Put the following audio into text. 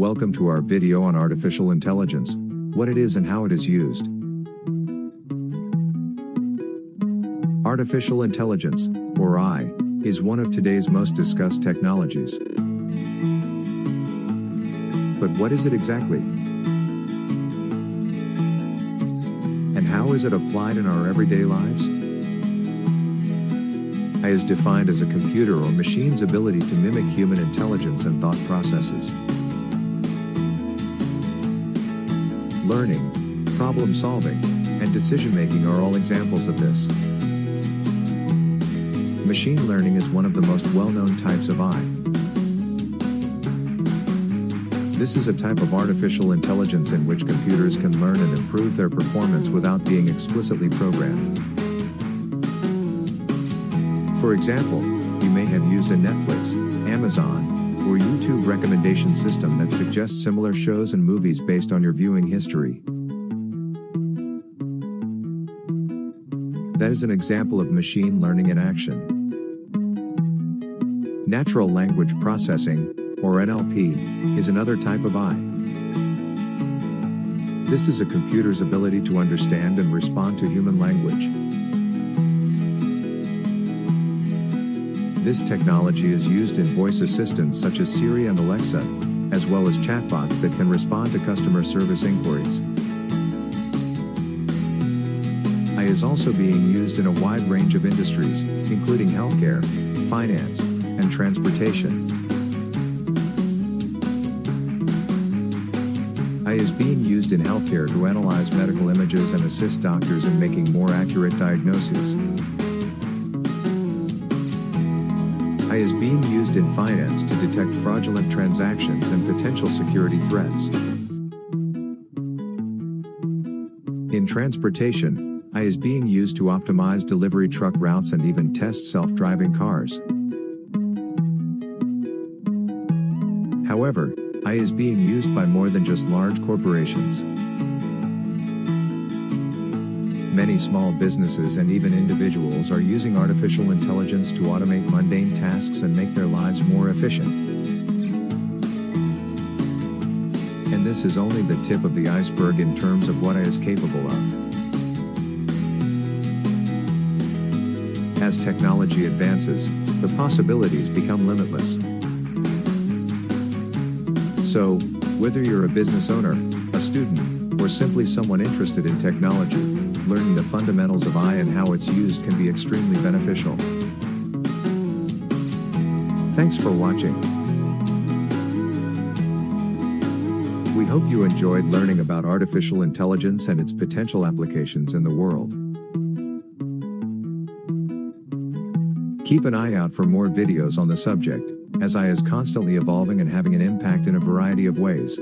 Welcome to our video on artificial intelligence, what it is and how it is used. Artificial intelligence, or AI, is one of today's most discussed technologies. But what is it exactly? And how is it applied in our everyday lives? AI is defined as a computer or machine's ability to mimic human intelligence and thought processes. Learning, problem solving, and decision-making are all examples of this. Machine learning is one of the most well-known types of AI. This is a type of artificial intelligence in which computers can learn and improve their performance without being explicitly programmed. For example, you may have used a Netflix, Amazon, or YouTube recommendation system that suggests similar shows and movies based on your viewing history. That is an example of machine learning in action. Natural language processing, or NLP, is another type of AI. This is a computer's ability to understand and respond to human language. This technology is used in voice assistants such as Siri and Alexa, as well as chatbots that can respond to customer service inquiries. AI is also being used in a wide range of industries, including healthcare, finance, and transportation. AI is being used in healthcare to analyze medical images and assist doctors in making more accurate diagnoses. AI is being used in finance to detect fraudulent transactions and potential security threats. In transportation, AI is being used to optimize delivery truck routes and even test self-driving cars. However, AI is being used by more than just large corporations. Many small businesses and even individuals are using artificial intelligence to automate mundane tasks and make their lives more efficient. And this is only the tip of the iceberg in terms of what AI is capable of. As technology advances, the possibilities become limitless. So, whether you're a business owner, a student, or simply someone interested in technology, learning the fundamentals of AI and how it's used can be extremely beneficial. Thanks for watching. We hope you enjoyed learning about artificial intelligence and its potential applications in the world. Keep an eye out for more videos on the subject, as AI is constantly evolving and having an impact in a variety of ways.